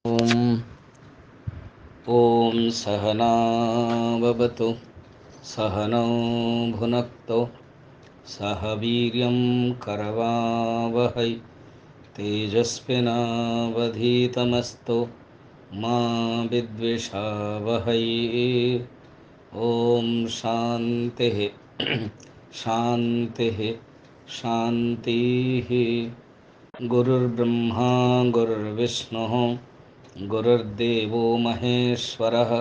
ॐ सहनाववतु सहनौ भुनक्तु सह वीर्यं करवावहै तेजस्विनावधीतमस्तु मा विद्विषावहै। ॐ शान्तिः शान्तिः शान्तिः। गुरुर्ब्रह्मा गुरुर्विष्णुः गुरुर्देवो महेश्वरः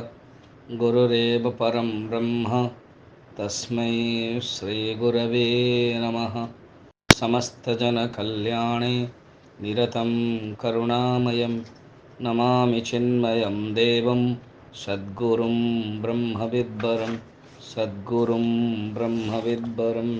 गुरुरेव परं ब्रह्म तस्मै श्रीगुरवे नमः। समस्तजनकल्याणे निरतं करुणामयं नमामि चिन्मयं देवं सद्गुरुं ब्रह्मविद्वरं सद्गुरुं ब्रह्मविद्वरम्।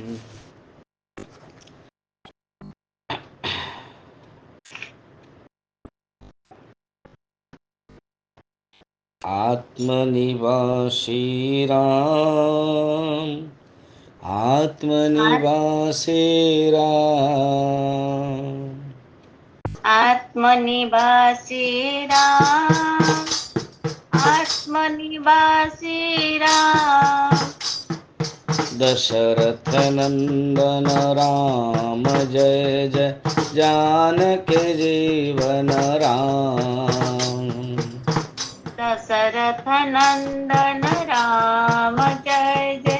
आत्मनिवासी राम आत्मनिवासी राम आत्मनिवासी राम आत्मनिवासी राम दशरथ नंदन राम जय जय जानकी जीवन राम। दशरथ नंदन राम जय जय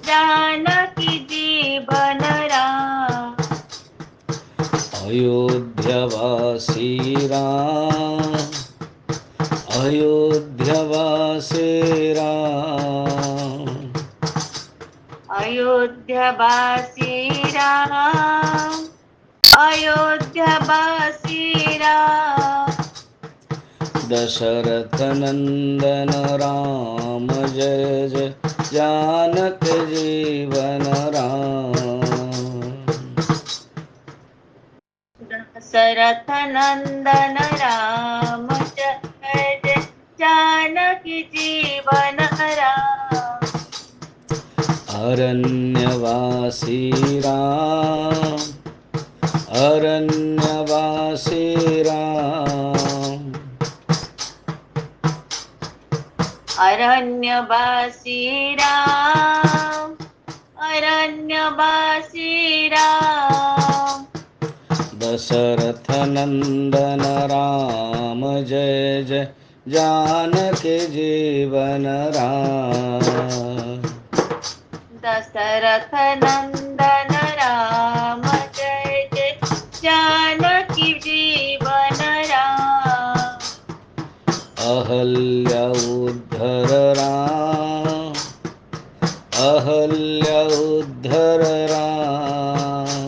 जानकी जीवन राम। अयोध्यवासी राम अयोध्यवासी राम अयोध्यवासी राम अयोध्यवासी राम। दशरथ नंदन राम जय जय जानकी जीवन राम। दशरथ नंदन राम जय जय जानकी जीवन राम। अरण्यवासी राम अरण्यवासी राम अरण्यवासी राम अरण्यवासी राम। दशरथ नंदन राम जय जय जानकी जीवन राम। दशरथ नंदन राम जय जय जानकी जीवन राम। अहल्या उद्धर राम अहल्या उद्धर राम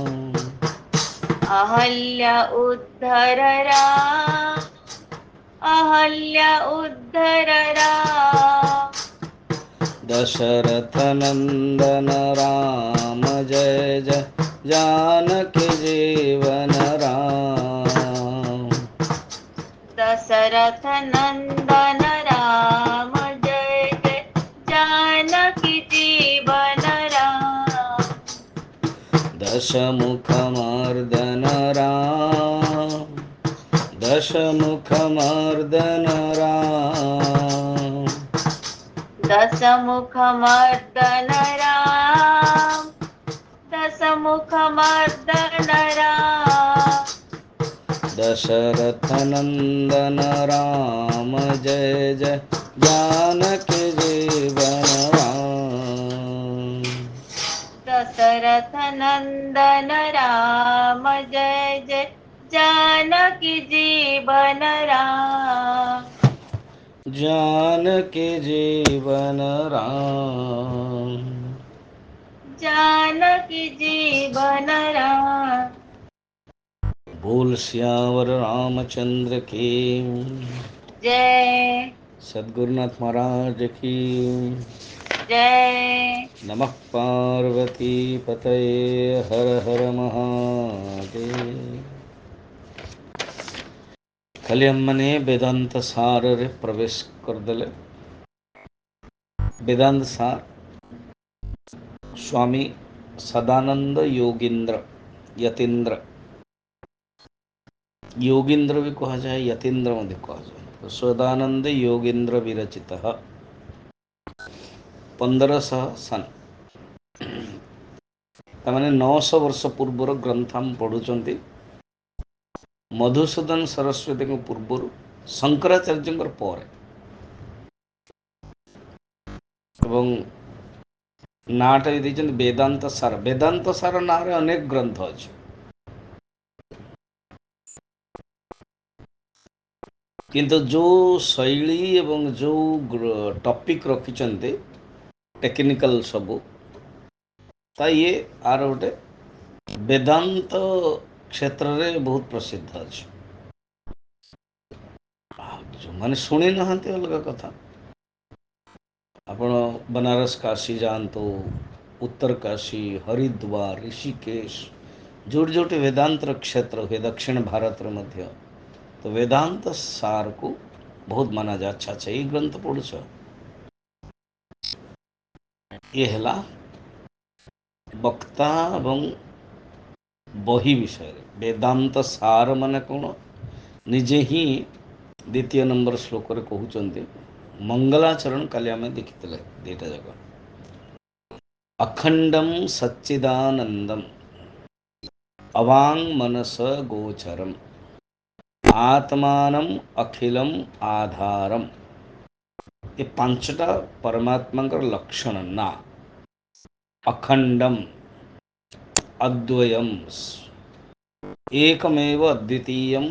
अहल्या उद्धर राम अहल्या उद्धर राम। दशरथ नंदन राम जय जय जानकी जीवन राम। दशरथ नंदन राम जय जय जानकी जीवन राम। दशमुखमर्दन राम दशमुखमर्दन राम दशमुखमर्दन राम दशमुखमर्दन राम। दशरथ नंदन राम जय जय जानकी जीवन राम। दशरथ नंदन राम जय जय जानकी जीवन राम। जानकी जीवन राम। जानकी जीवन राम। बोल सियावर रामचंद्र की जय सद्गुरुनाथ महाराज की जय। नमः पार्वती पतये हर हर महादेव। खाली हमने वेदांत सार रे प्रवेश करदेले। वेदांत सार स्वामी सदानंद योगींद्र यतीन्द्र योगींद्र भी कहा जाए यतीन्द्र मध्य कहा जाए सदानंद योगेंद्र विरचित 1500 सन तामाने 900 वर्ष पूर्वर ग्रंथ हम पढ़ुचंती मधुसूदन सरस्वती को पूर्वर शंकराचार्य पर एवं नाटा भी वेदांत सार ना अनेक ग्रंथ अच्छे किंतु जो शैली एवं जो टॉपिक रखिचंते टेक्निकल सबू ता ये आर गोटे वेदांत क्षेत्र में बहुत प्रसिद्ध अच्छे जो माने शुणी ना अलग कथा आपण बनारस काशी जानते उत्तर काशी हरिद्वार ऋषिकेश जोटी जोटी वेदांत क्षेत्र हुए दक्षिण भारत मध्य तो वेदांत सार को बहुत माना जा अच्छा ये ग्रंथ पढ़ुछ ये है वक्ता एवं बही विषय वेदांत सार माने कौन निजे ही द्वितीय नंबर श्लोक रे कहउचंती मंगलाचरण काली आम देखी दीटा जाक अखंडम सच्चिदानंदम अवांग मनस गोचरम आत्मानम अखिलम आधारम ये पांचटा परमात्मा लक्षण ना अखंडम अद्वयम एकमेव अद्वितीयम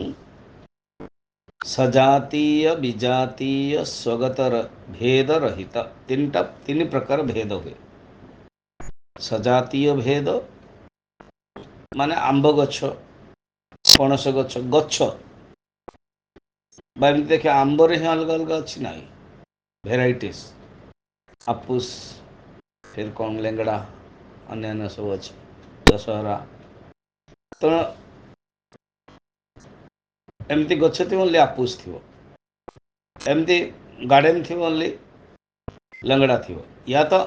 सजातीय विजातीय स्वगत भेद रहित तीन प्रकार भेद हुए सजातीय भेद माने आंब गछ पणस गछ गछ बाइम देखे आंबर ही अलग अलग अच्छी ना भेराइटीज आपुस फिर कौन लेंगड़ा अन्य सब अच्छे दशहरा तो एमती गछ थी ओनली आपुस थी एमती गार्डन थी ओनली लंगड़ा थी या तो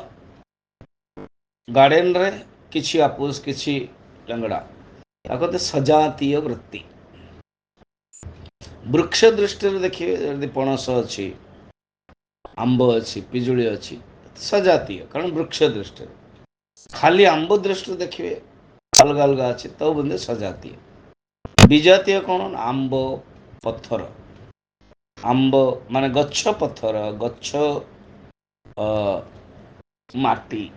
गार्डन रे किछि आपुस किछि लंगड़ा या कहते सजातीय वृत्ति वृक्ष दृष्टि देखिए यदि पणस अच्छी आंब अच्छी पिजुली अच्छी सजातीय कारण वृक्ष दृष्टि खाली आंब दृष्टि देखिए अलग अलग अच्छी तो बंदे सजातीय विजातीय कौन आंब पत्थर आंब माने गच्छ पत्थर गच्छ माटी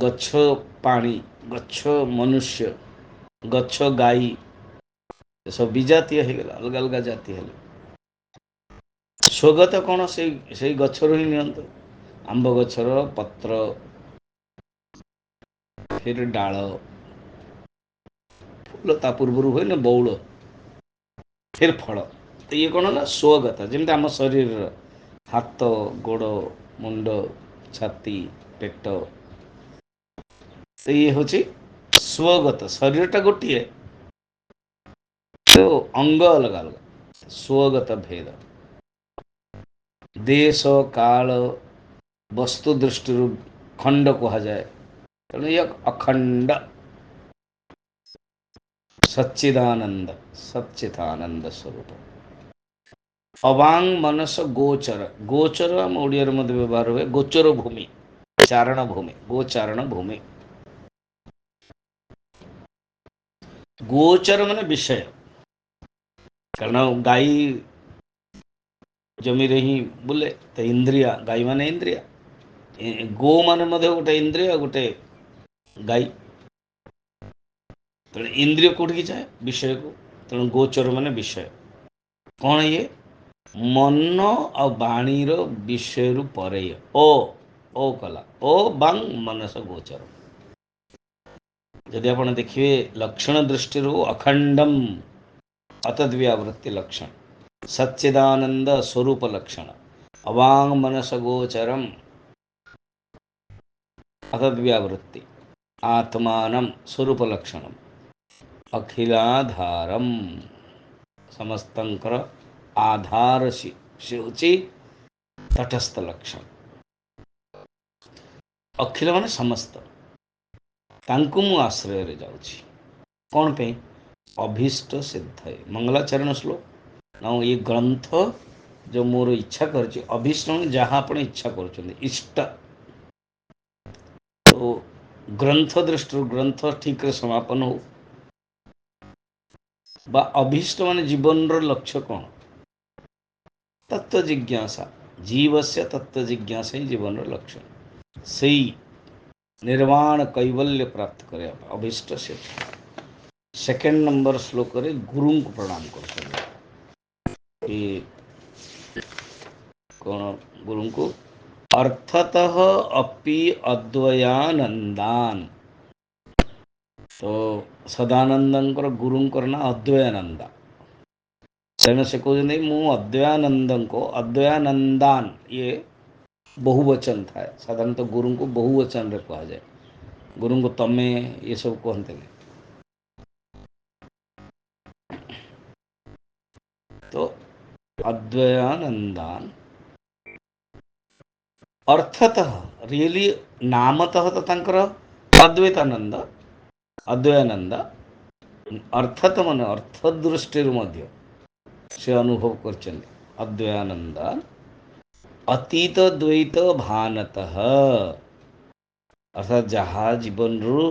गच्छ पानी गच्छ मनुष्य गच्छ गाई सब विजातीय हो गला अलग अलग जाति है स्वगत कौन से गच्छर ही नियंत आंब गच्छर पत्र फिर डाल फूल ता पूर्व हुए ना बौल फिर फल तो ये कौन ना स्वगत जमी आम शरीर हाथ गोड़ मुंड छाती पेट तो ये हूँ स्वगत शरीर टा गोटे तो अंग अलग अलग स्वगत भेद देश काल वस्तु दृष्टि खंड कह जाए तेणु ये अखंड सच्चिदानंद सच्चिदानंद स्वरूप अवांग मनस गोचर गोचर आम ओडिया मध्य व्यवहार हुए गोचर भूमि चारण भूमि गोचारण भूमि गोचर माने विषय कारण गाई जमी ही बुले तो इंद्रिया गाई माने इंद्रिया गो माने मध्य गोटे इंद्रिय गोटे गाई तेणु इंद्रिय कौटी जाए विषय को तेणु गोचर माने विषय कौन ये मन आ बाणीर विषय रु परे ओ कला ओ बांग मनस गोचर यदि आप देखिए लक्षण दृष्टि अखंडम अतद्व्यावृत्ति लक्षण सच्चिदानंद स्वरूप लक्षण अवांग मनस गोचरम अतद्व्यावृत्ति आत्मानं स्वरूप लक्षण अखिलाधारम समस्तंकर आधार से होची तटस्थ लक्षण अखिल माने समस्त तांकु मु आश्रय रे जाउची कौन पे अभीष्ट सिद्ध है मंगलाचरण श्लोक ना ये ग्रंथ जो मोर इच्छा कर अभीष्ट जहाँ आप इच्छा कर इष्ट तो ग्रंथ दृष्टि ग्रंथ ठीक समापन हो बा अभीष्ट मान जीवन लक्ष्य कौन तत्व जिज्ञासा जीव से तत्व जिज्ञासा ही जीवन लक्ष्य से निर्वाण कैवल्य प्राप्त करे अभीष्ट से सेकेंड नंबर श्लोक रे गुरु को प्रणाम कर कौन गुरु को अर्थतः अपि अद्वयानंदान तो सदानंदंकर गुरुंकर ना अद्वयानंदा तेणु से कहते मु अद्वयानंद को अद्वयानंदान ये बहुवचन था साधारणतः गुरु को बहुवचन रे कहा जाए गुरु को तमे ये सब कहते तो अद्वयानंदान अर्थतः रियली नामतः तो तंकर अद्वैतानंद अद्वयानंद अर्थत मन अर्थ दृष्टि मध्य से अनुभव कर अद्वयानंद अतीत द्वैत भानतः अर्थात जहाँ जीवन रु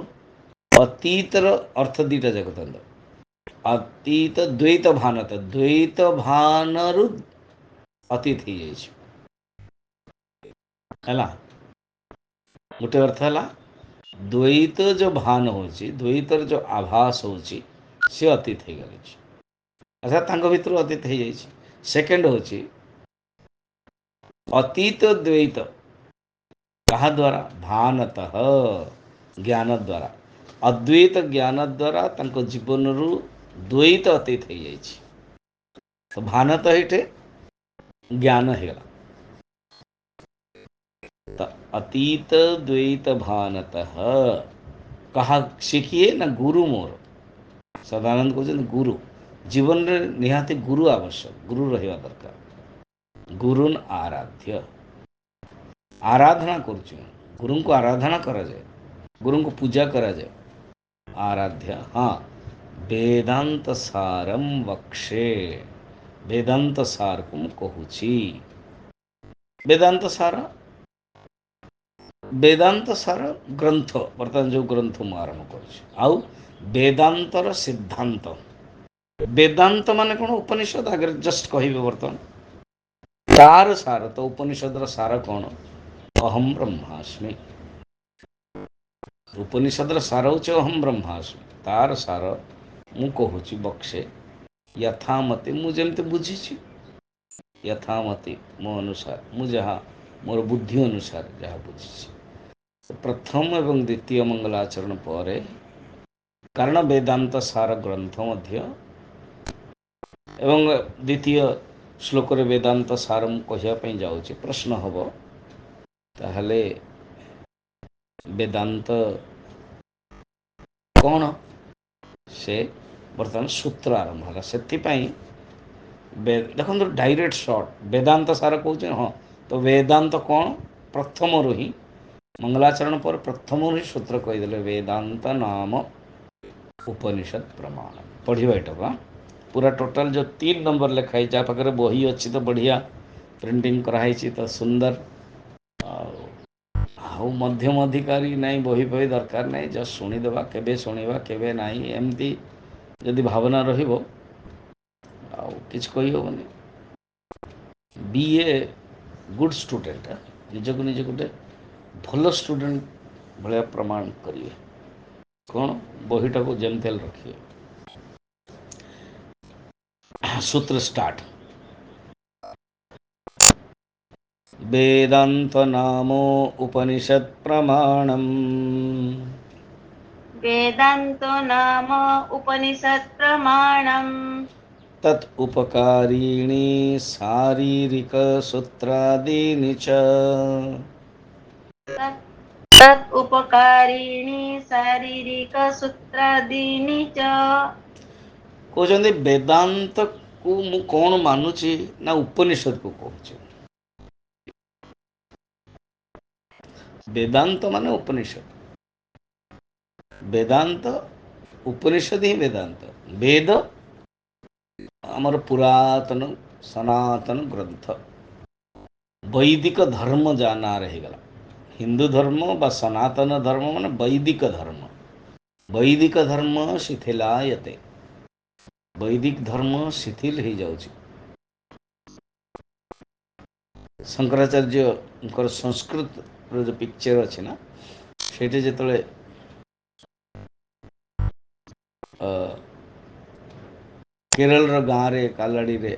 अतीतर अर्थ दीटा जगत अतीत द्वैत भानत द्वैत भान रु अतीत ही है गोटे अर्थ है द्वैत जो भान हो द्वैतर जो आभास हो सी अतीत हो गल अर्थात तांको भितर अतीत हो जाए सेकेंड हो अतीत द्वैत कहा द्वारा भानतः ज्ञान द्वारा अद्वैत ज्ञान द्वारा तांको जीवन रु द्वैत अतीत हो जाए तो भानत ये ज्ञान होगा तो अतीत द्वैत भानतः कहा शिखिए ना गुरु मोर सदानंद कहते गुरु जीवन में निहाती गुरु आवश्यक गुरु रहा दरकार गुरुन आराध्य आराधना कर गुरु को आराधना करा जाए गुरु को पूजा करा जाए आराध्य हाँ वेदांत सारम वक्षे वेदांत सार को कहूची वेदांत सार वेदांत सार ग्रंथ बर्तमान जो ग्रंथ मु आरंभ कर वेदांतर सिद्धांत वेदांत माने कौन उपनिषद आगे जस्ट कह बर्तमान तार सार तो उपनिषद सार कौन अहम ब्रह्मास्मि उपनिषद सार हो अहम ब्रह्मास्मि तार सार मु कहूँ बक्षे यथामति मुझे बुझी यथामति मो अनुसार मु जहाँ मोर बुद्धि अनुसार जहाँ बुझी प्रथम एवं द्वितीय मंगलाचरण पर कारण वेदांत सार ग्रंथ मध्य एवं द्वितीय श्लोक रे वेदांत सार कहवाई जाऊँगी प्रश्न हम ताहले वेदांत कौन से बर्तमान सूत्र आरंभ है से देखो डायरेक्ट शॉर्ट वेदांत सार कहे हाँ तो वेदांत कौन प्रथम रू ही मंगलाचरण पर प्रथम ही सूत्र कहीदे वेदांत नाम उपनिषद प्रमाण पढ़ा यहाँ पूरा टोटल जो 3 नंबर लिखाई जहाँ पाखे बही अच्छी तो बढ़िया प्रिंटिंग कराई तो सुंदर आउ मध्यम अधिकारी नहीं बही बही दरकार नहीं जस्ट शुणीदेवा केबे शुणा केबे नहीं एमती जदि भावना रहिबो किछ कही होबनी बी ए गुड स्टूडेंट निजक निज गोटे भल स्टूडेंट भाया प्रमाण करिए कौन बहीटा को जेमतेल रखिए सूत्र स्टार्ट वेदांत नामो उपनिषद प्रमाणम वेदांतो नाम उपनिषद प्रमाणम तत् उपकारिणी शारीरिक सूत्रादीनि च तत् उपकारिणी शारीरिक सूत्रादीनि च कहते वेदांत को मु कौन मानुची ना उपनिषद को कहूँ वेदांत माने उपनिषद वेदांत उपनिषद ही वेदांत वेद ଆମର ପୁରାତନ ସନାତନ ଗ୍ରନ୍ଥ ବୈଦିକ ଧର୍ମ ଯା ନାଁରେ ହେଇଗଲା। ହିନ୍ଦୁ ଧର୍ମ ବା ସନାତନ ଧର୍ମ ମାନେ ବୈଦିକ ଧର୍ମ। ବୈଦିକ ଧର୍ମ ଶିଥିଳାୟତେ, ବୈଦିକ ଧର୍ମ ଶିଥିଲ ହେଇଯାଉଛି। ଶଙ୍କରାଚାର୍ଯ୍ୟଙ୍କର ସଂସ୍କୃତର ଯେଉଁ ପିକ୍ଚର ଅଛି ନା, ସେଇଠି ଯେତେବେଳେ କେରଳର ଗାଁରେ କାଲାଡ଼ିରେ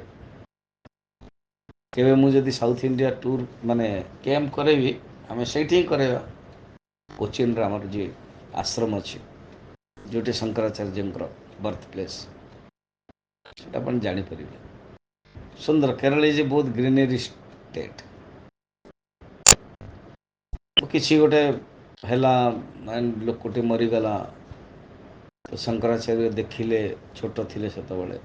କେବେ ମୁଁ ଯଦି ସାଉଥ୍ ଇଣ୍ଡିଆ ଟୁର୍ ମାନେ କ୍ୟାମ୍ପ କରେଇବି, ଆମେ ସେଇଠି ହିଁ କରେଇବା। କୋଚିନ୍ର ଆମର ଯିଏ ଆଶ୍ରମ ଅଛି, ଯେଉଁଠି ଶଙ୍କରାଚାର୍ଯ୍ୟଙ୍କର ବର୍ଥ ପ୍ଲେସ୍, ସେଇଟା ଆପଣ ଜାଣିପାରିବେ। ସୁନ୍ଦର। କେରଳ ଇଜ୍ ଏ ବହୁତ ଗ୍ରିନେରୀ ଷ୍ଟେଟ୍। କିଛି ଗୋଟେ ହେଲା, ଲୋକଟି ମରିଗଲା, ତ ଶଙ୍କରାଚାର୍ଯ୍ୟ ଦେଖିଲେ, ଛୋଟ ଥିଲେ ସେତେବେଳେ,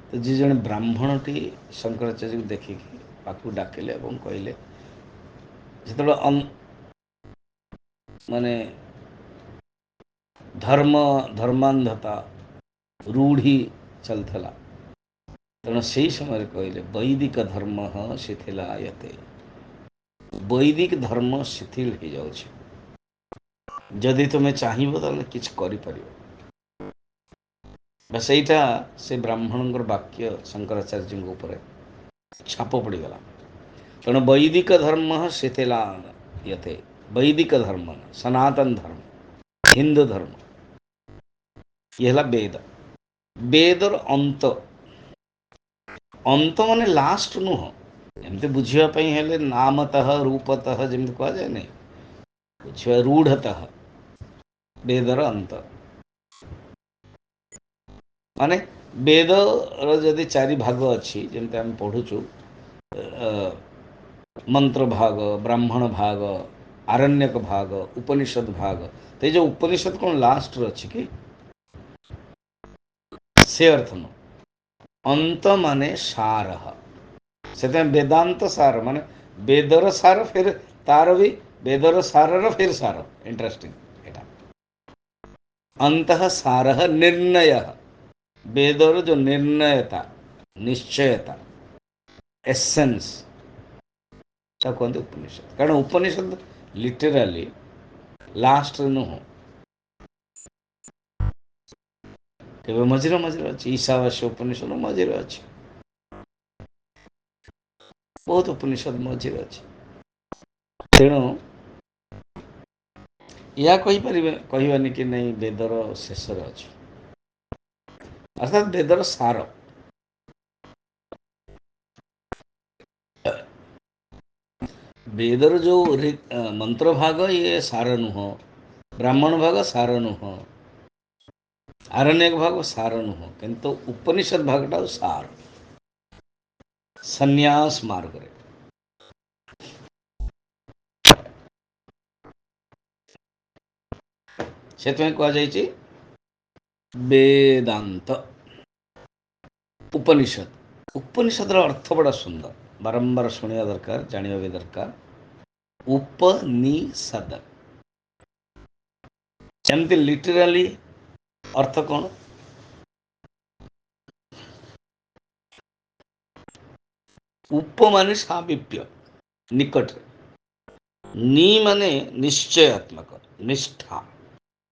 ତ ଯିଏ ଜଣେ ବ୍ରାହ୍ମଣଟି ଶଙ୍କରାଚାର୍ଯ୍ୟକୁ ଦେଖିକି ପାଖକୁ ଡାକିଲେ ଏବଂ କହିଲେ, ଯେତେବେଳେ ମାନେ ଧର୍ମାନ୍ଧତା ରୂଢ଼ି ଚାଲିଥିଲା, ତେଣୁ ସେହି ସମୟରେ କହିଲେ ବୈଦିକ ଧର୍ମ ଶିଥିଳାୟତେ, ବୈଦିକ ଧର୍ମ ଶିଥିଳ ହେଇଯାଉଛି। ଯଦି ତୁମେ ଚାହିଁବ ତାହେଲେ କିଛି କରିପାରିବ। ବା ସେଇଟା ସେ ବ୍ରାହ୍ମଣଙ୍କର ବାକ୍ୟ ଶଙ୍କରାଚାର୍ଯ୍ୟଙ୍କ ଉପରେ ଛାପ ପଡ଼ିଗଲା। ତେଣୁ ବୈଦିକ ଧର୍ମ ଶିଥିଳାୟତେ, ବୈଦିକ ଧର୍ମ ସନାତନ ଧର୍ମ, ହିନ୍ଦୁ ଧର୍ମ, ଇଏ ହେଲା ବେଦ। ବେଦର ଅନ୍ତ, ଅନ୍ତ ମାନେ ଲାଷ୍ଟ ନୁହଁ। ଏମିତି ବୁଝିବା ପାଇଁ ହେଲେ ନାମତଃ ରୂପତଃ ଯେମିତି କୁହାଯାଏ, ବୁଝିବା ରୂଢ଼ତଃ, ବେଦର ଅନ୍ତ ମାନେ ବେଦର ଯଦି 4 ଭାଗ ଅଛି, ଯେମିତି ଆମେ ପଢ଼ୁଛୁ, ମନ୍ତ୍ର ଭାଗ, ବ୍ରାହ୍ମଣ ଭାଗ, ଆରଣ୍ୟକ ଭାଗ, ଉପନିଷଦ ଭାଗ, ତ ଏ ଯେଉଁ ଉପନିଷଦ କ'ଣ ଲାଷ୍ଟରେ ଅଛି କି? ସେ ଅର୍ଥ ନୁହଁ। ଅନ୍ତ ମାନେ ସାର, ସେଥିପାଇଁ ବେଦାନ୍ତ ସାର ମାନେ ବେଦର ସାର, ଫେର ତାର ବି ବେଦର ସାରର ଫେର ସାର। ଇଣ୍ଟରେଷ୍ଟିଂ ଏଇଟା। ଅନ୍ତଃ ସାର ନିର୍ଣ୍ଣୟ, ବେଦର ଯେଉଁ ନିର୍ଣ୍ଣୟତା, ନିଶ୍ଚୟତା, ଏସେନ୍ସ, ତାକୁ କୁହନ୍ତି ଉପନିଷଦ। କାରଣ ଉପନିଷଦ ଲିଟେରାଲି ଲାଷ୍ଟରେ ନୁହଁ, କେବେ ମଝିରେ ମଝିରେ ଅଛି। ଈଶାବାସ୍ୟ ଉପନିଷଦ ମଝିରେ ଅଛି, ବହୁତ ଉପନିଷଦ ମଝିରେ ଅଛି। ତେଣୁ ଏହା କହିବାନି କି ନାଇଁ ବେଦର ଶେଷରେ ଅଛି, ଅର୍ଥାତ୍ ବେଦର ସାର। ବେଦର ଯେଉଁ ମନ୍ତ୍ର ଭାଗ, ଇଏ ସାର ନୁହଁ। ବ୍ରାହ୍ମଣ ଭାଗ ସାର ନୁହଁ, ଆରଣ୍ୟକ ଭାଗ ସାର ନୁହଁ, କିନ୍ତୁ ଉପନିଷଦ ଭାଗଟା ସାର, ସନ୍ନ୍ୟାସ ମାର୍ଗରେ। ସେଥିପାଇଁ କୁହାଯାଇଛି ବେଦାନ୍ତ ଉପନିଷଦ। ଉପନିଷଦର ଅର୍ଥ ବଡ଼ ସୁନ୍ଦର, ବାରମ୍ବାର ଶୁଣିବା ଦରକାର, ଜାଣିବା ବି ଦରକାର। ଉପନିଷଦ ଏମିତି ଲିଟେରାଲି ଅର୍ଥ କ'ଣ? ଉପ ମାନେ ସାମୀପ୍ୟ, ନିକଟରେ। ନି ମାନେ ନିଶ୍ଚୟାତ୍ମକ, ନିଷ୍ଠା,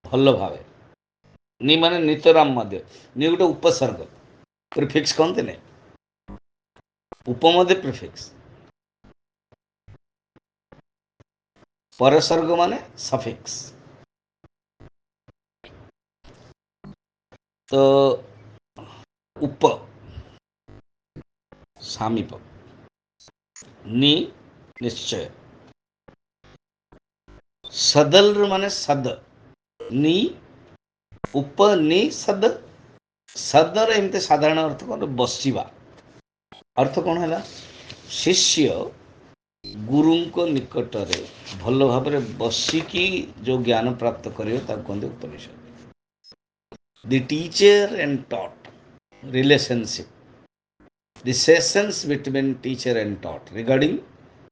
ଭଲ ଭାବେ। ନି ମାନେ ନିତରାମ ମଧ୍ୟ, ନି ଗୋଟେ ଉପସର୍ଗ, ପ୍ରିଫିକ୍ସ କହନ୍ତି ନାଇଁ, ଉପମଧ୍ୟ ପ୍ରିଫିକ୍ସ। ପରସର୍ଗ ମାନେ ସଫିକ୍ସ। ତ ଉପ ସାମୀପ, ନି ନିଶ୍ଚୟ, ସଦଲ ମାନେ ସଦ, ନି ଉପନିଷଦ। ସଦର ଏମିତି ସାଧାରଣ ଅର୍ଥ କ'ଣ? ବସିବା। ଅର୍ଥ କ'ଣ ହେଲା? ଶିଷ୍ୟ ଗୁରୁଙ୍କ ନିକଟରେ ଭଲ ଭାବରେ ବସିକି ଯେଉଁ ଜ୍ଞାନ ପ୍ରାପ୍ତ କରିବେ, ତାକୁ କୁହନ୍ତି Upanishad. The teacher and taught relationship, the sessions between teacher and taught regarding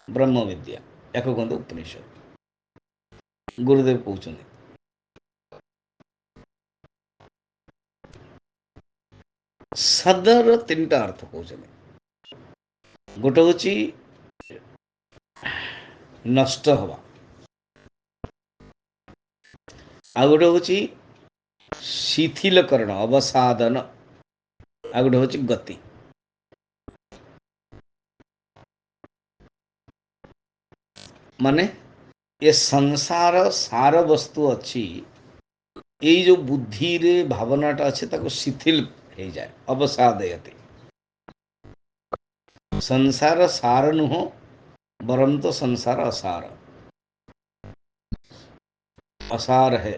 Brahma vidya, ୟାକୁ କୁହନ୍ତି ଉପନିଷଦ। ଗୁରୁଦେବ କହୁଛନ୍ତି, ସଦର ତିନିଟା ଅର୍ଥ କହୁଛନ୍ତି। ଗୋଟେ ହେଉଛି ନଷ୍ଟ ହେବା, ଆଉ ଗୋଟେ ହେଉଛି ଶିଥିଳକରଣ ଅବସାଦନ, ଆଉ ଗୋଟେ ହେଉଛି ଗତି। ମାନେ ଏ ସଂସାର ସାର ବସ୍ତୁ ଅଛି, ଏଇ ଯୋଉ ବୁଦ୍ଧିରେ ଭାବନାଟା ଅଛି ତାକୁ ଶିଥିଳ ହେଇଯାଏ, ଅବସାଦୟତି। ସଂସାର ସାର ନୁହଁ, ବରଂ ତ ସଂସାର असार, असार है,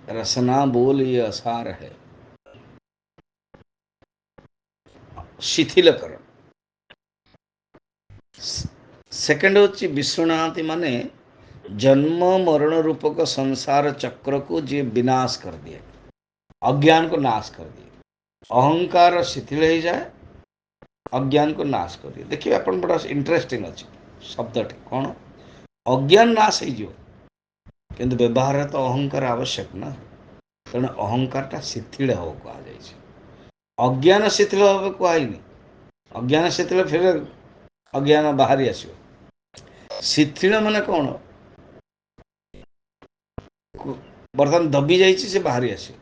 रसना बोल ये असार है। शिथिलकरण। सेकेंड होची विश्वनाथी, माने जन्म मरण रूपक संसार चक्र को जे विनाश कर दिए, अज्ञान को नाश कर दिए। अहंकार शिथिल हो जाए, अज्ञान को नाश कर दिए। देखिए अपन बड़ा इंटरेस्टिंग अच्छे शब्दटी कौन, अज्ञान नाश हो, किंतु व्यवहार तो अहंकार आवश्यक ना, तेणु अहंकारटा शिथिल हम कहुई। अज्ञान शिथिल हम कहनी, अज्ञान शिथिल फिर अज्ञान बाहरी आसो। शिथिल माने कौन, बर्तमान दबी जाइए से बाहरी आसो।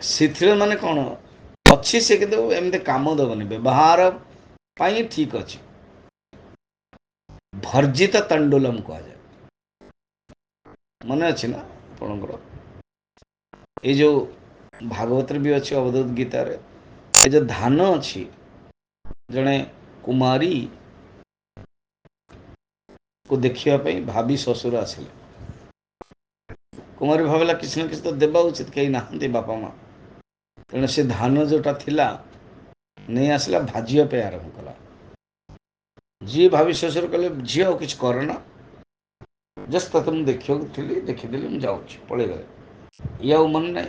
शिथिल माने कौन अच्छी से किंतु एमती काम दबनी, व्यवहार पाई ठीक अच्छे। भर्जित तंडुलम कह जाए, मन अच्छे ना आपणकर ये जो भागवत भी अच्छे, अवधूत गीतार ये जो धान अच्छी, जड़े कुमारी को देखापी भाभी ससुर आसिले, कुमारी भावला किसी न किसी तो देवा उचित, कहीं नहांती बापा माँ, तेणु से धान जोटा थिला नहीं आसला, भाजीवाई आरंभ कला। जी भाभी ससुर कहले झी आ कि करना, जस्ट तक मुझे देखा देखीदेली मुझे जाऊँ पलि गले। ये मन ना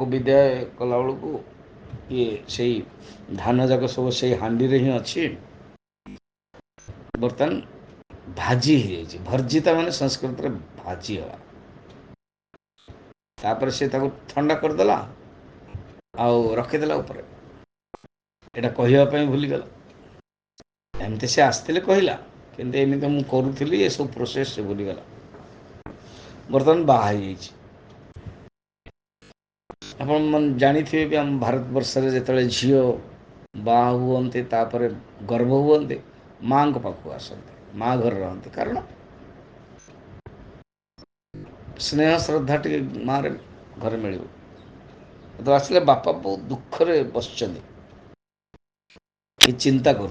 विदाय कला बेलू ये से धान जाक सब से हांडी रे ही अच्छी, बर्तमान भाजी हो जाए। भर्जिता माने संस्कृत रे भाजी हवा, तापर से ठंडा करदेला आउ रखीदेला ऊपर। एटा कहवाई भूलीगला, एमती से आसते कहला कि एमती मुझे करूली, ये सब प्रोसेस से भूलीगला। बर्तमान बाहर आप जानी भी आम भारत वर्ष जो झी बा हुए तापर गर्भ हुए माँ पाखु आसते, माँ घर रहते, कारण स्नेह श्रद्धा टी माँ घर मिल। तो आसले बापा बहुत दुखरे बसचंदी, चिंता कर।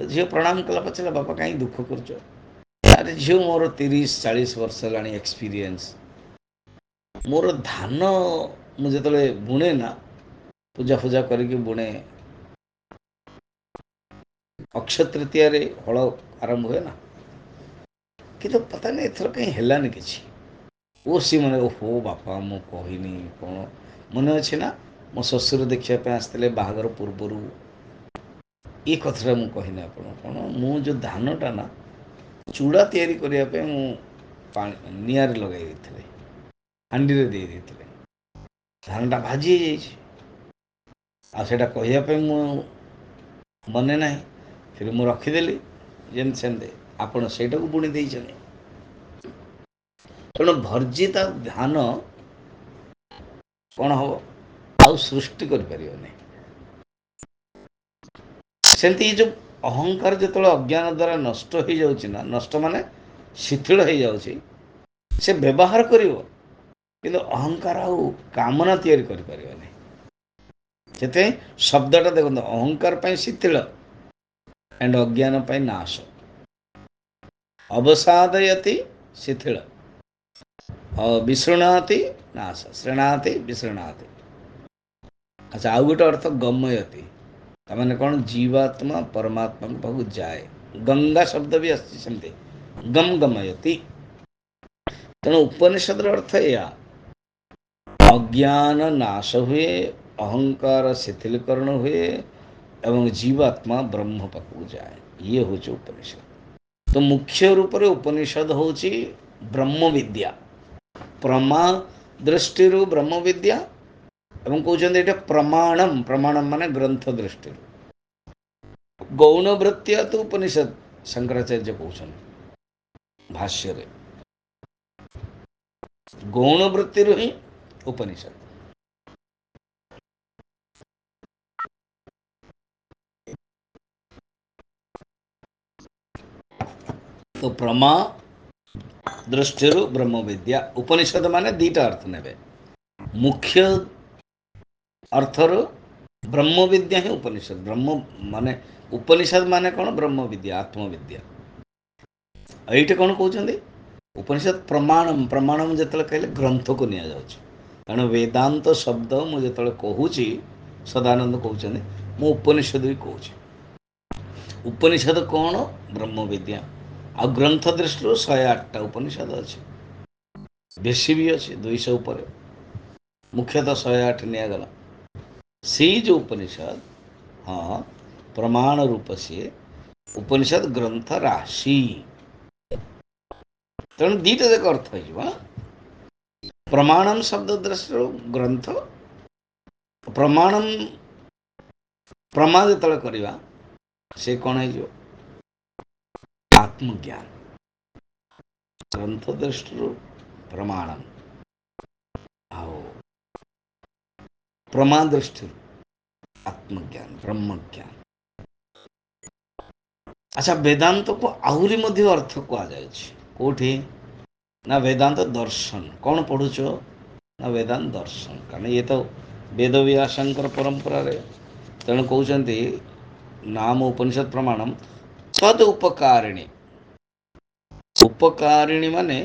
झील प्रणाम कला, पचारा बापा कहीं दुख कर। अरे झील मोर 30-40 वर्ष है एक्सपीरियंस, मोर धान मुझे बुणे ना, पूजा पूजा करके बुणे, अक्षय तृतीय हल आरंभ हुए ना, कि तो पता नहीं एथर कहीं हेलानी किसी। ओ सी मैंने ओहो बापा मु कहनी कौन मन अच्छे ना, मो शशुर देखापी आसते बाहागर पूर्वर, ये कथा मुझे कहनी आप कौन मु जो धानटा ना चूड़ा तैयारी करने निआर लगे हांडी रे दे देते, धानटा भाजी आटा कहवाई मु मने ना, फिर मु रखीदेली जमी सेमती आपण से बुणी दे। तेणु भर्जिता धान कौन हम आउ सृष्टि कर सेमती जो अहंकार जो अज्ञान द्वारा नष्ट हो जाऊँ ना, नष्ट माने शिथिल हो जाऊँ, से व्यवहार करिवो, किंतु अहंकार आउ कामना तैयारी कर पारिबो नहीं। से शब्दटा देखो, अहंकार पाई शिथिल एंड अज्ञान पाई नाश। अवसादयति शिथिल, विशृणाति नाश, श्रृणाति विशृणाति। अच्छा आउ गोटे अर्थ गमयति, तमाने कौन जीवात्मा परमात्मा को पाखु जाए। गंगा शब्द भी आसी सेमती, गम गमयति। तेणु उपनिषद अर्थ या अज्ञान नाश हुए, अहंकार शिथिलकरण हुए एवं जीवात्मा ब्रह्म पाखु जाए, ये हूँ उपनिषद। तो मुख्य रूप से उपनिषद होची ब्रह्म विद्या प्रमा दृष्टि ब्रह्म विद्या एवं कहते ये प्रमाणम प्रमाणम माने ग्रंथ दृष्टि गौण वृत्तिया तो उपनिषद शंकराचार्य कहते भाष्य रे गौण वृत्ति ही उपनिषद तो प्रमा दृष्टि ब्रह्म विद्या उपनिषद माने दीटा अर्थ ने मुख्य अर्थर ब्रह्म विद्या ही उपनिषद ब्रह्म माने उपनिषद माने कौन ब्रह्म विद्या आत्मविद्या ये कौन कहते उपनिषद प्रमाणम प्रमाणम जो कहले ग्रंथ को नि कारण वेदांत शब्द मुझे कहूँ सदानंद कहते मु उपनिषद भी कहूँ उपनिषद कौन ब्रह्म विद्या आ ग्रंथ दृष्टि 108टा उपनिषद अच्छे बेसी भी अच्छे 200 ऊपर मुख्यतः 108 निगला सी जो उपनिषद हाँ प्रमाण रूप से उपनिषद ग्रंथ राशि तेणु दीटा जाक अर्थ हो प्रमाणम शब्द दृष्टि ग्रंथ प्रमाणम प्रमा जो करवा से कौन हो आत्मज्ञान ग्रंथ दृष्टि प्रमाणम आओ प्रमा दृष्टि आत्मज्ञान ब्रह्मज्ञान अच्छा वेदांत को आहरी मध्य अर्थ कहुए कौटी ना वेदांत दर्शन कौन पढ़ुच ना वेदांत दर्शन कारण ये तो वेद व्यासंकर परंपरा रे तेणु कहते नाम उपनिषद प्रमाणम तद उपकारिणी उपकारिणी माने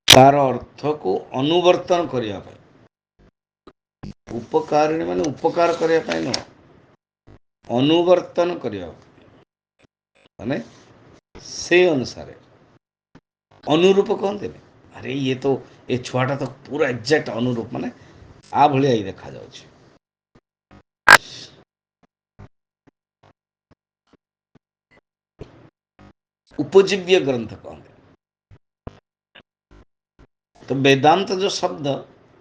तार अर्थ को अनुवर्तन करने उपकारिणी माने उपकार करने न अनुवर्तन करने माने से अनुसार अनुरूप कहते अरे ये तो ये छुआटा तो पूरा एक्जाक्ट अनुरूप माने आ भाया ही देखा जाउछि उपजीव्य ग्रंथ कहते तो वेदांत जो शब्द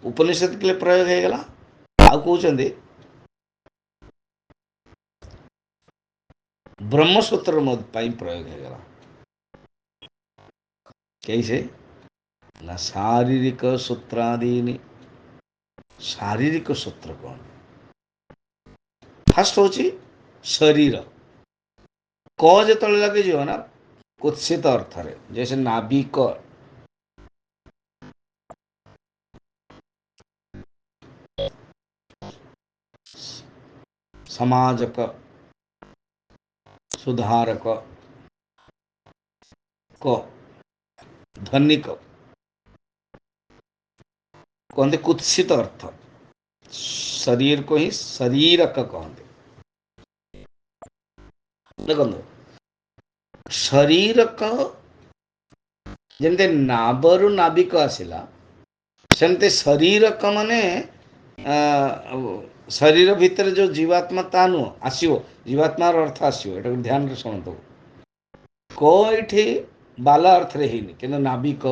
उपनिषद के लिए प्रयोग हो गला आ कहते ब्रह्मसूत्र प्रयोग हो गला कैसे ना शारीरिक सूत्रादीनि शारीरिक सूत्र कौन फास्ट होची शरीर क जो लगे जो ना कुत्सित अर्थ रे जैसे नाभिक समाजक सुधारक क धनिक कहते कुत्सित अर्थ शरीर को ही शरीरक कहते देखो शरीरक जमते नाभरू नाभिक आसला सेमते शरीरक माने शरीर भितर जो जीवात्मा ता नुह आसो जीवात्मार अर्थ आसो ये ध्यान रे शुणु क ये बाला अर्थ रे ही कि नाभिक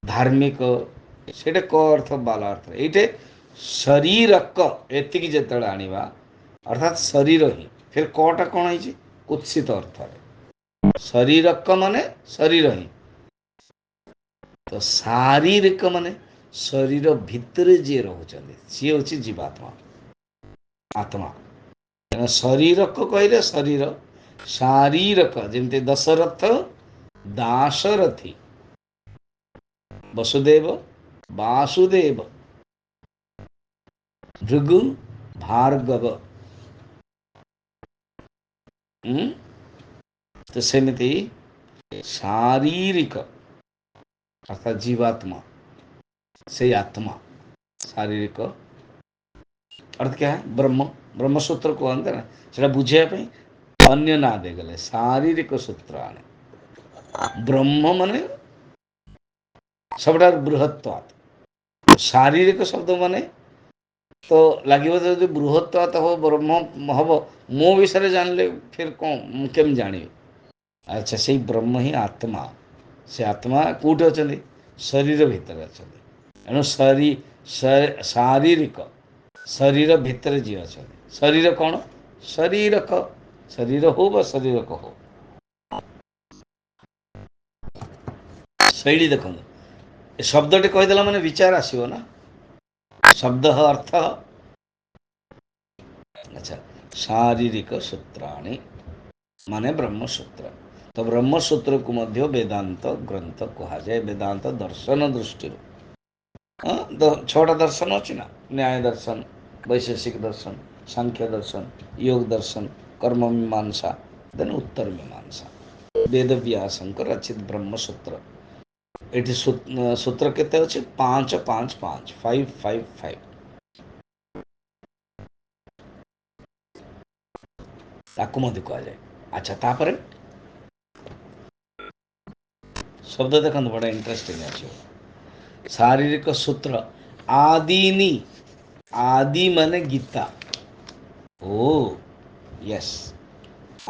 धार्मिक से क अर्थ बाला अर्थ ये शरीरक एतिक जो आनिबा अर्थात शरीर ही फिर कटा कौन है कुत्सित अर्थ रे शरीरक माने शरीर ही तो शारीरिक माने शरीर भितर जी रोचते सी हूँ जीवात्मा आत्मा शरीरक कहले शरीर शारीरक जमती दशरथ दाशरथी वसुदेव वासुदेव भृगु भार्गव तो सेमती शारीरिक अर्थात जीवात्मा से आत्मा शारीरिक अर्थ क्या है ब्रह्म ब्रह्मसूत्र कहते ना से बुझापी अन्य ना देगले शारीरिक सूत्र आने ब्रह्म माने सबटा बृहत्वात् शारीरिक शब्द माने तो लगे जो बृहत्वात् हो ब्रह्म हम मो विषय जानले फिर कौन केम जानी अच्छा से ब्रह्म ही आत्मा से आत्मा कौट अच्छा शरीर भितर अच्छा एणु शारीरिक शरीर भितर जी अच्छा शरीर कौन शरीरक शरीर हो व शरीरक हो शैली देखो शब्दटी कहीदेला मैंने विचार आसो ना शब्द अर्थ अच्छा शारीरिक सूत्राणि माने ब्रह्मसूत्र तो ब्रह्मसूत्र को मध्य वेदांत ग्रंथ कहा जाए वेदांत दर्शन दृष्टि छटा दर्शन अच्छी ना न्याय दर्शन वैशेषिक दर्शन सांख्य दर्शन योग दर्शन कर्म मीमांसा देन उत्तर मीमांसा वेद व्यासंकर रचित ब्रह्मसूत्र ये सूत्र केते अच्छे 5 5 5 5 5 5 ताकू मध्य कहा जाए अच्छा तापर शब्द देखो बड़ा इंटरेस्टिंग अच्छे शारीरिक सूत्र आदिनी आदि माने गीता ओ यस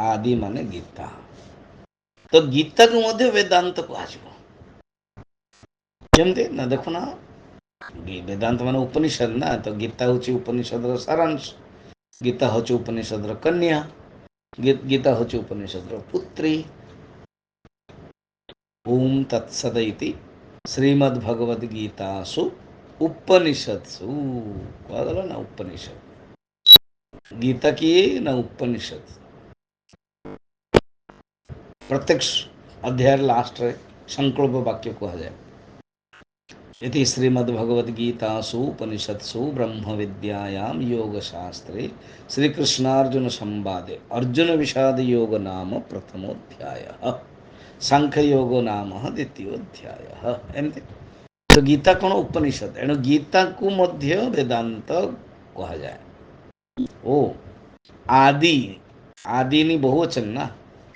आदि माने गीता तो गीता को मध्य वेदांत को आसो जमते ना देखो ना वेदांत माने उपनिषद ना तो गीता हूँ उपनिषद सारांश गीता हूँ उपनिषद कन्या गीता हूँ उपनिषद पुत्री ओम तत्सदिति श्रीमद्भगवद्गीतासु उपनिषत्सु कहला ना उपनिषद गीता की ना उपनिषद प्रत्येक अध्याय लास्ट रे संकल्प वाक्य कहा जाए इति श्रीमद्भगवद्गीतासु उपनिषत्सु ब्रह्म विद्यायां योगशास्त्रे श्रीकृष्णार्जुन संवादे अर्जुन विषाद योग नाम प्रथमोध्यायः सांख्य योग नाम द्वितीयोध्यायः एमती तो गीता कौन उपनिषद एणु गीता को मध्य वेदांत कहा जाए ओ आदि आदि नि बहुवचन ना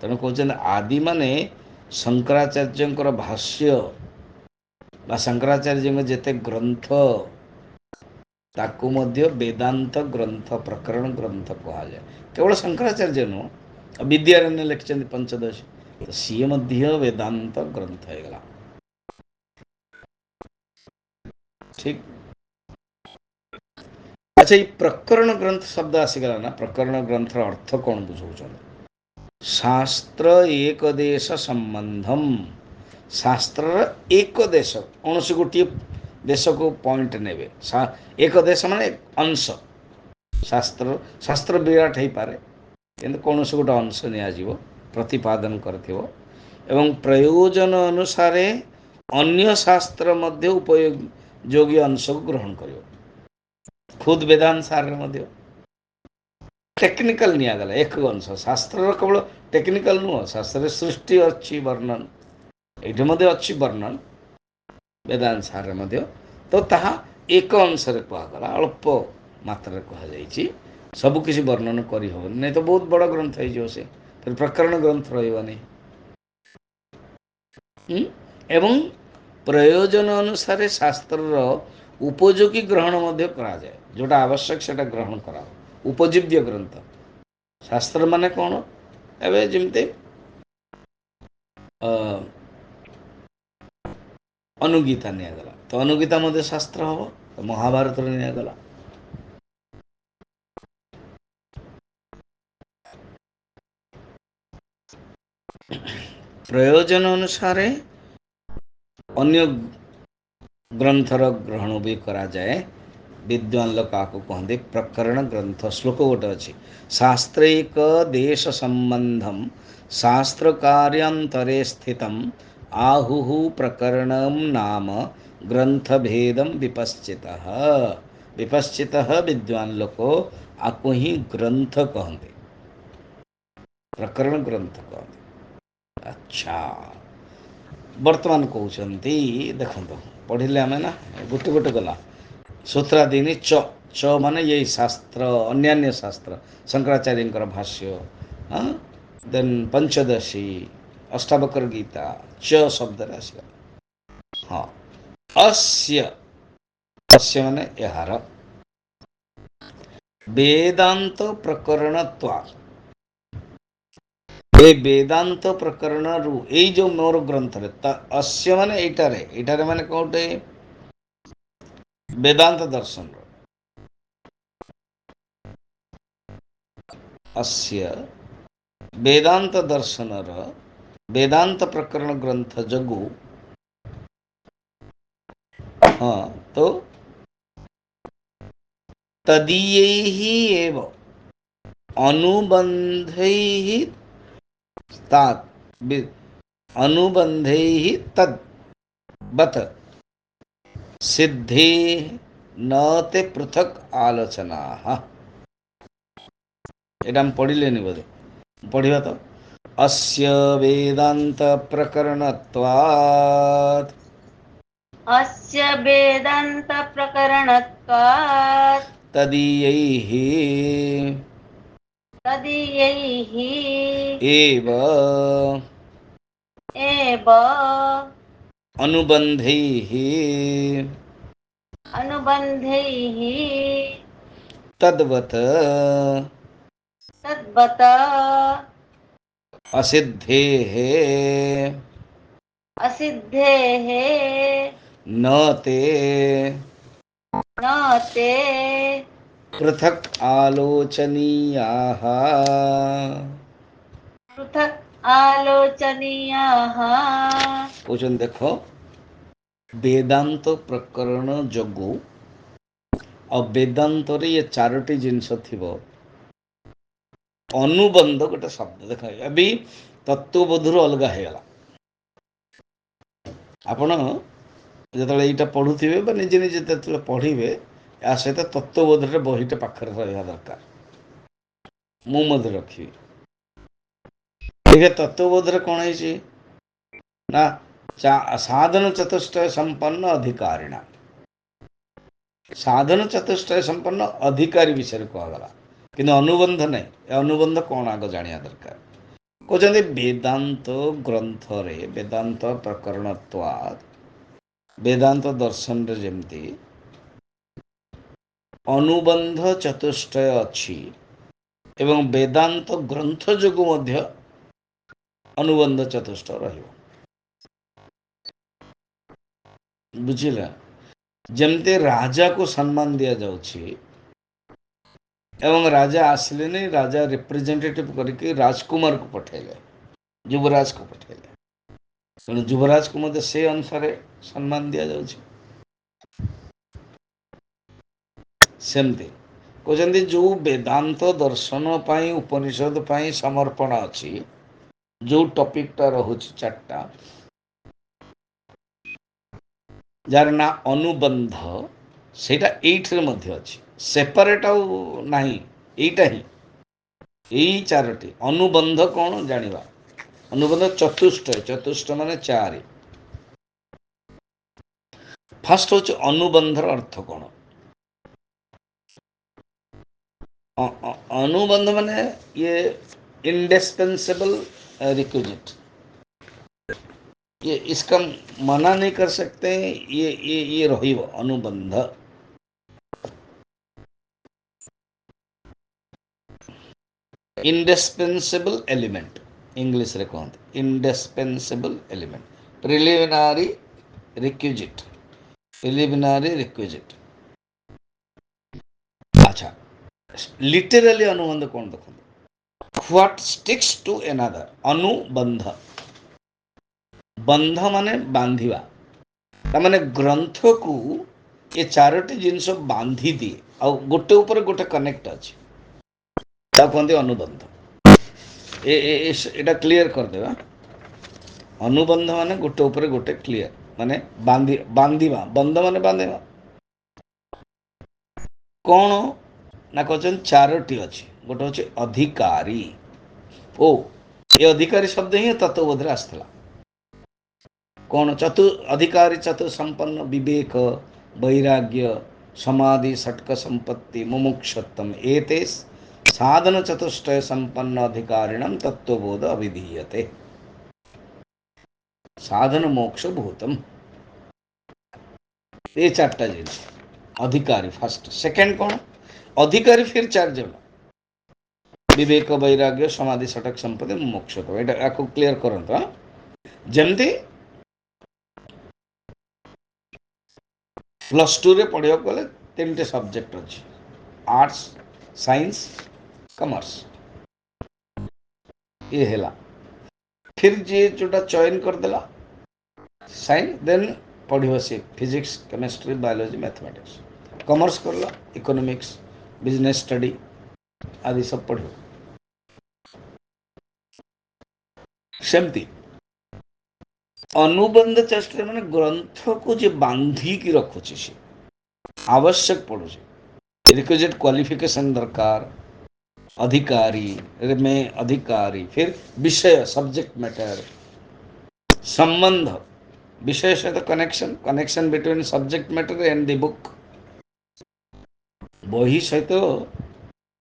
तेणु कहते आदि माने शंकराचार्य भाष्य शंकराचार्य जेते ग्रंथ ताकू मध्य वेदांत ग्रंथ प्रकरण ग्रंथ कहा जाए केवल शंकराचार्य नुह विद्यारण्य लिखिं पंचदश तो सी मध्य वेदांत ग्रंथ होगा ठीक अच्छा ये प्रकरण ग्रंथ शब्द आसीगला ना प्रकरण ग्रंथर अर्थ कौन बुझाऊँ शास्त्र एक देश संबंधम शास्त्र एक देश कौन से गोटे देश को पॉइंट ने एक देश माने अंश शास्त्र शास्त्र विराट हो पारे कि कौन से गोटे अंश नि प्रतिपादन कर प्रयोजन अनुसार अन्य शास्त्र मध्य उपयोगी अंश को ग्रहण कर खुद वेदांत सार मध्य टेक्निकल निगला एक अंश शास्त्र केवल टेक्निकल नुह शास्त्र सृष्टि अच्छी वर्णन ये अच्छी वर्णन वेदांत सार मध्य तो ताहा एक अंश कहगला अल्प मात्रा कहुई सबकि वर्णन कर नहीं तो बहुत बड़ ग्रंथ हो से फिर प्रकरण ग्रंथ रही एवं प्रयोजन अनुसार शास्त्र उपयोगी ग्रहण करा जाए जोटा आवश्यक से ग्रहण करा उपजीव्य ग्रंथ शास्त्र माने कौन एवं जमती अनुगीता निगला तो अनुगीता मध्य शास्त्र हम तो महाभारत निगला प्रयोजन अनुसार अन्य ग्रंथर ग्रहण भी करा जाए विद्वान लोग क्या कहते प्रकरण ग्रंथ श्लोक गोटे अच्छी शास्त्रैक देश संबंधम शास्त्र कार्यांतरे स्थित आहु प्रकरण नाम ग्रंथ भेदम विपश्चितः विपश्चितः विद्वान लोग आपको ही ग्रंथ कहते प्रकरण ग्रंथ कहते अच्छा वर्तमान कहते देखो पढ़ले आम ना गोटे गोटे गला सूत्रादीनी च च माने यही शास्त्र अन्यान्य शास्त्र शंकराचार्य भाष्य देन पंचदशी अष्टावक्र गीता च शब्द आसगला हाँ अस्य अस्य माने यार वेदांत प्रकरणत्वा ए वेदांत प्रकरण रु ए जो मोर ग्रंथ रे अस्य माने एटारे माने कोटे वेदांत दर्शन अस्य वेदांत दर्शन वेदांत प्रकरण ग्रंथ जगु हाँ तो तदीयैः एव अनुबंधैः तात अनुबंधैः तद बत सिद्धे न ते पृथक आलोचना एटा पढ़िलेनि बोधे पढ़िबा तो अस्य वेदांत प्रकरणत्वात् अस्य वेदांत प्रकरणत्वात् तदीयैः तदीयैः एव एव अनुबंधैः अनुबंधैः तद्वत् तद्वत असिद्धेः असिद्धेः न ते न ते पृथक आलोचनीयाः पृथक् आलोचनीयाः। क्वेश्चन देखो वेदांत प्रकरण जोगु और वेदांत रे ये चारोटी जिनस थिबो अनुबंध गोटे शब्द देख अभी तत्वबोधर अलग होगा आपण जो यहाँ पढ़ुवे निजे निजे जो पढ़े या सहित तत्वबोधर बहीटे पाखे रहा दरकार मुझे रखी देखिए तत्वबोधर कौन है ना साधन चतुष्टय संपन्न अधिकारिणा साधन चतुष्टय संपन्न अधिकारी विषय कहगला कि अनुबंध नहीं अनुबंध कौन आग जाना दरकार कहते वेदांत ग्रंथ रे वेदांत प्रकरणत्वात् वेदांत दर्शन रे जेमती अनुबंध चतुष्टय अच्छी एवं वेदांत ग्रंथ जोगु मध्य अनुबंध चतुष्टय रहिबो बुझिला जमते राजा को सम्मान दिया जाउछि एवं राजा आसले नहीं राजा रिप्रेजेंटेटिव करके राजकुमार को पठेले युवराज को पठेले तेणु युवराज को मध्य से अनुसार सम्मान दिया जाउछि सेमती कहते जो वेदांत दर्शन पाई उपनिषद पाई समर्पण अच्छी जो टॉपिक टा रहुछि चारटा जार ना अनुबंध सेटा एइठरे मध्य अछि सेपरेट आउ नाही एइटा ही एई चारोटी अनुबंध कौन जानिबा अनुबंध चतुष्ट माने चारि फर्स्ट होछि अनुबंधर अर्थ कौन अनुबंध माने ये इंडिस्पेंसेबल रिक्विजिट ये इसका मना नहीं कर सकते ये रही अनुबंध इंडिस्पेंसेबल एलिमेंट इंग्लिश रे कहते इंडिस्पेंसेबल एलिमेंट प्रिलिमिनारी रिक्विजिट अच्छा लिटरली अनुबंध कौन देखो व्हाट स्टिक्स टू एनादर अनुबंध बंध माने बांधिवा माने ग्रंथ को ये चारोटी जिनस बांधी दिए आ गोटे ऊपर गोटे कनेक्ट अच्छे कहते अनुबंध एटा क्लियर करदेवा अनुबंध माने गोटे ऊपर गोटे क्लियर माने बांधिवा बंध माने बांधिवा कौन ना कहते चारोटी अच्छी गोटे हूँ अधिकारी ओ ये अधिकारी शब्द ही तत्वबोध आसला कौन अधिकारी चतु संपन्न विवेक वैराग्य समाधि षटक संपत्ति मुमुक्षत्वम एते साधन चतुष्टय संपन्न अधिकारिणम तत्वबोध अभिधीयते साधन मोक्ष भूतम ये चारटा जिनिस अधिकारी फर्स्ट सेकंड कौन अधिकारी फिर चार जन विवेक वैराग्य समाधि सटक संपत्ति मोक्ष को एटा को क्लियर करंतो जमती +2 रे पढ़िया गले तीन सब्जेक्ट अच्छी आर्ट्स साइंस कॉमर्स ये हैला फिर जे जोटा चयन कर देला साइंस देन पढ़ियो से physics chemistry biology mathematics commerce करला इकोनॉमिक्स बिजनेस स्टडी आदि सब पढ़ियो सेमती अनुबंध चेष्टा माने ग्रंथ को जे बांधी की रखुची से आवश्यक पड़ुचे रिक्विजिट क्वालिफिकेशन दरकार अधिकारी में अधिकारी फिर विषय सब्जेक्ट मैटर संबंध विषय से तो connection connection between subject matter and the book बही सहित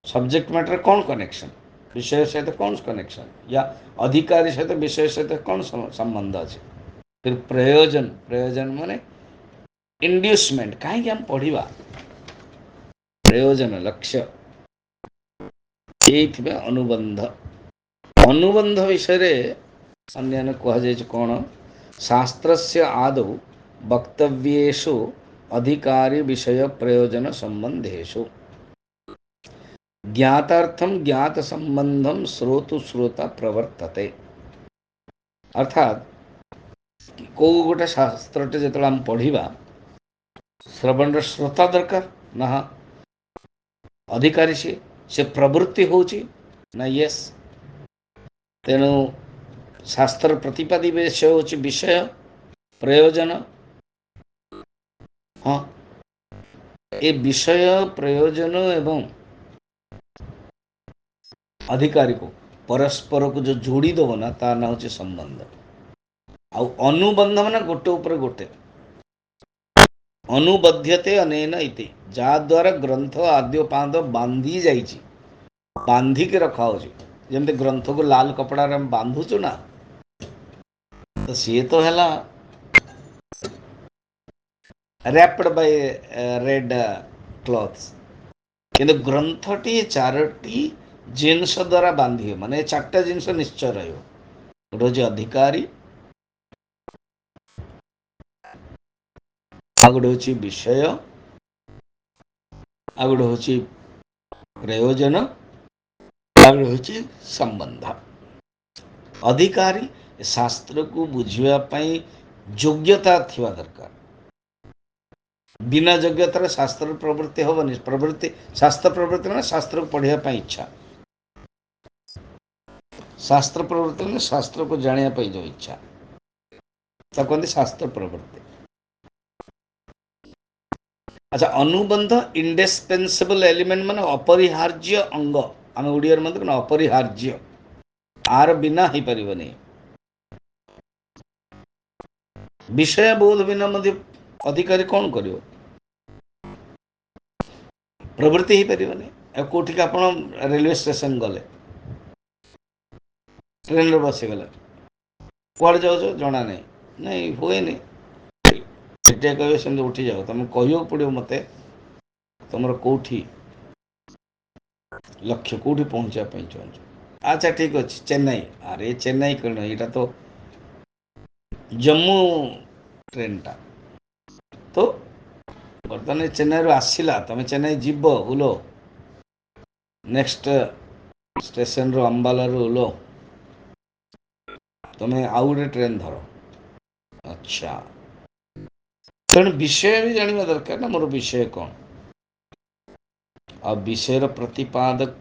सब्जेक्ट मैटर कौन कनेक्शन विषय सहित कौन कनेक्शन या अधिकारी सहित विषय सहित कौन संबंध अच्छे फिर प्रयोजन प्रयोजन माने इंड्यूसमेंट कहीं हम पढ़ा प्रयोजन लक्ष्य ये अनुबंध अनुबंध विषय अन्य कहुए कौन शास्त्रस्य आदौ वक्तव्येषु अधिकारी विषय प्रयोजन संबंधेषु ज्ञातार्थम ज्ञात संबंधम श्रोतु श्रोता प्रवर्तते अर्थात को गोटे शास्त्रटे जो आम पढ़ा श्रवण श्रोता दरकार ना अधिकारी से प्रवृत्ति होची ना यस तेणु शास्त्र प्रतिपादी विषय होची विषय प्रयोजन हाँ ये विषय प्रयोजन एवं अधिकारी को परस्पर को जो जोड़ी दब ना ता ना हूँ संबंध आउ अनुबंध माने गोटे ऊपर गोटे अनुबध्यते अनेन इति जा द्वारा ग्रंथ आद्योपाद बांधी जाइछि बांधी के रखा हो जमते ग्रंथ को लाल कपड़ा रे बांधुचु ना तो सी तो हैला रैप्ड बाय रेड क्लॉथ्स किंतु ग्रंथटी चारोटी जिनस द्वारा बांधी माने चारटा जिनस निश्चय रहियो गोटे अधिकारी आगोटे हूँ विषय आगोटे हूँ प्रयोजन आगोटे हूँ संबंध अधिकारी शास्त्र को बुझापी योग्यता थिवा दरकार बिना योग्यतार शास्त्र प्रवृत्ति हेनी प्रवृत्ति शास्त्र प्रवृत्ति मैंने शास्त्र को पढ़ाई इच्छा शास्त्र प्रवृत्ति मैंने शास्त्र को जानापी जो इच्छा कहते शास्त्र प्रवृत्ति अच्छा अनुबंध इंडिस्पेंसिबल एलिमेंट माने अपरिहार्य अंग आम ओडिया मत अपरिहार्य आर बिना ही परिबनी विषय बोध बिना मध्य अधिकारी कौन करियो प्रवृत्ति ही परिबनी कोठी का आपण रेलवे स्टेशन गले ट्रेन रे बसी गले कुआड़ जाओ जना नहीं नहीं हुए नहीं कहे से उठी जाओ तुम कह पड़ो मत तुम कौटी लक्ष्य कौटी पहुँचापी चाहूँ अच्छा ठीक अच्छे चेन्नई अरे चेन्नई कौन यहाँ तो जम्मू ट्रेन टा तो बर्तमान चेन्नई रू आसला तुम चेन्नई जीव ओलो नेक्स्ट स्टेशन रू अंबाला रू ओलो तुम्हें आउ गोटे ट्रेन धर अच्छा तेणु विषय भी जानवा दरकार ना मोर विषय कौन आ विषय प्रतिपादक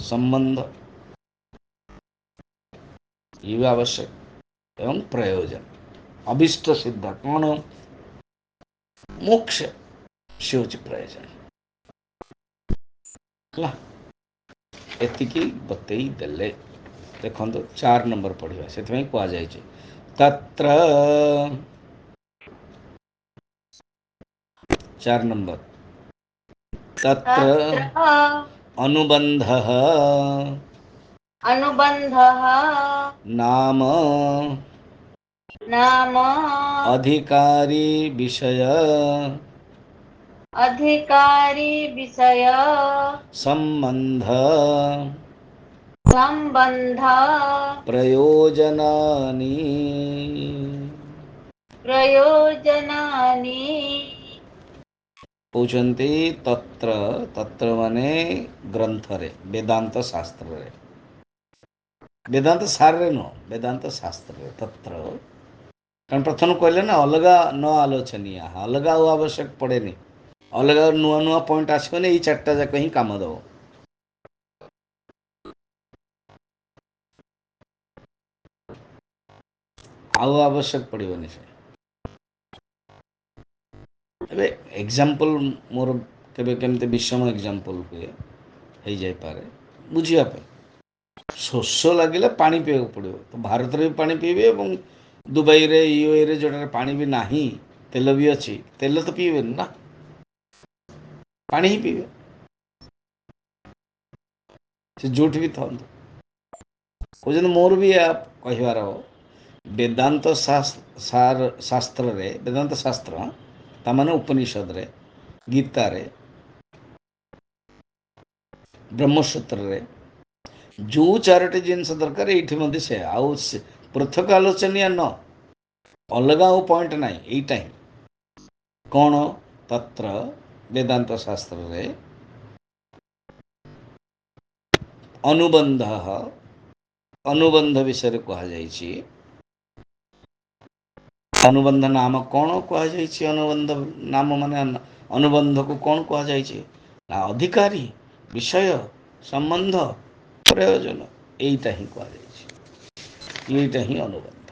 संबंध ये भी आवश्यक एवं प्रयोजन अभिष्ट सिद्ध कौन मोक्ष से हूँ प्रयोजन एतिकी बतई देले देखो 4 नंबर पढ़िया से कह जाए तत्र 4 नंबर तत्र अनुबंधः अनुबंधः नाम नाम अधिकारी विषय अधिकारी विषय संबंध सम्बन्ध प्रयोजनानि प्रयोजनानि कौचन्ति तत्र तत्र माने ग्रंथरे वेदांत शास्त्र रे वेदांत सार रे नो वेदांत शास्त्र रे तत्र कारण प्रथम कहले ना अलगा न आलोचनीय अलगा हो आवश्यक पड़ेनी अलगा नुआ नुआ पॉइंट आसबनी ये चार्टा जाक ही काम दब आउ आवश्यक पड़ोनी से ଏବେ एग्जांपल मोर केबे केमते विषम एग्जांपल हुए हो जाय पारे बुझिया पे शोष लगिले पानी पीवा पड़ो तो भारत रे भी पानी पीबे और दुबई रे यूए रे जोटा पानी भी नाही तेल भी अच्छी तेल तो पीबे ना पानी ही पीबे से जोठ भी था कहते मोर भी कहबार वेदांत शास्त्र रे वेदांत शास्त्र तामाने उपनिषद रे गीता रे ब्रह्मसूत्र रे जो चारोटी जिनस दरकार ये से आउ पृथक आलोचनीय न अलग आउ पॉइंट ना यहीटा ही कौन तत्र वेदांत शास्त्र रे अनुबंध अनुबंध विषय कहा जायछि अनुबंध नाम कौन कहा जायछि अनुबंध नाम माने अनुबंध को कौन कहा जायछि अधिकारी विषय संबंध प्रयोजन यहीटा ही कहा जायछि यहीटा ही अनुबंध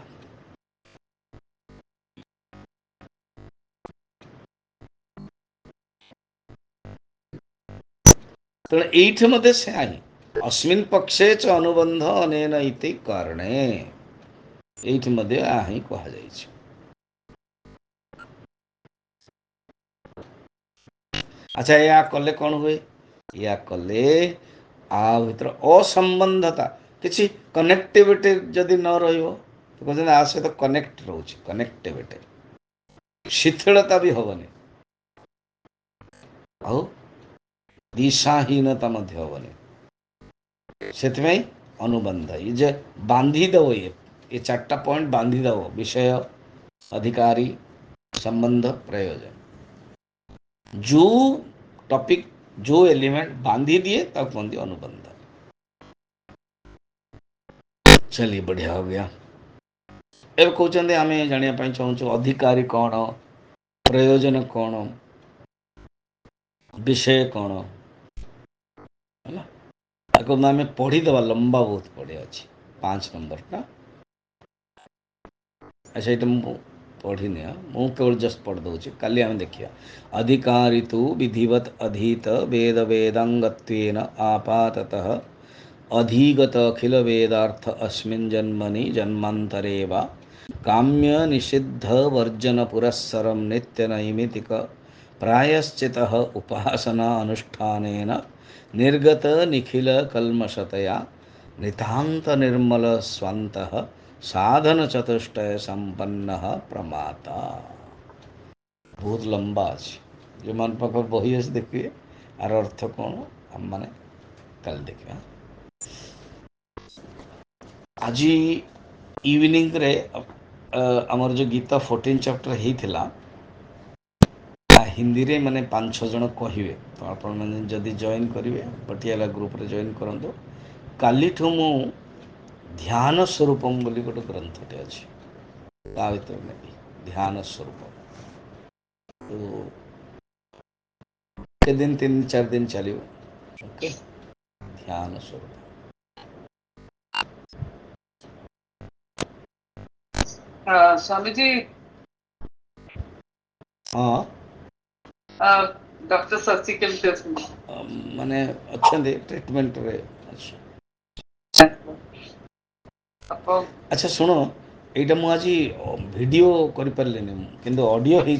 तेणु एठ मध्य से आई अस्मिन् पक्षे च अनुबंध अनेन इति कारणे एठ मध्य आही कहा जायछि अच्छा या कले कौन हुए या कले आ भीतर असंबंधता किसी कनेक्टिविटी जदि न रहिबो तो कहते आ सहित कनेक्ट रोचे कनेक्टिविटी शिथिलता भी हेनी आउ दिशाहीनता मध्य हेनी से अनुबंध ये जे बांधीदेव ये चार्टा पॉइंट बांधीदेव विषय अधिकारी संबंध प्रयोजन जो टॉपिक जो एलिमेंट बांधी दिए तब कहते अनुबंध चलिए बढ़िया हो गया अब कहते आम जानापी चाहूँ अधिकारी कौन प्रयोजन कौन विषय कौन है आम पढ़ीदे लंबा बहुत पढ़े अच्छे 5 नंबरटा अच्छा ये मुझे पढ़ीनि मु केवल जस्ट पढ़ दूसरी काली आम देखिए अधिकारी तो विधिवत अधीत वेद वेदांगत्वेन आपाततः अधिगत अखिल वेदार्थ अस्मिन् जन्मनि जन्मांतरे वा काम्य निषिद्ध वर्जन पुरस्सरं नित्य नैमितिक प्रायश्चितः उपासना अनुष्ठानेन निर्गत निखिल कल्मषतया नितांत निर्मल स्वंतः साधन चतुष्टय संपन्न प्रमाता बहुत लंबा अच्छे जो मन पाख बही अच्छे देखिए आर अर्थ कौन हम माने कल देखा आज इवनिंग रे आमर जो गीता 14 चैप्टर होता हिंदी रे माने 5-6 जन कहे तो आपण मैंने जदि जॉइन करेंगे पटियाला ग्रुप रे जॉइन करूँ काली ठू मु ध्यान स्वरूपम बोली गोटे ग्रंथटे अच्छी ता भर नेबी ध्यान स्वरूपम तो के दिन 3-4 दिन चलो ओके ध्यान स्वरूप स्वामी जी हाँ डॉक्टर शशि केमती अछन माने अच्छे ट्रीटमेंट रे अच्छा सुनो एटा मु आज वीडियो करि परलेनी किंतु ऑडियो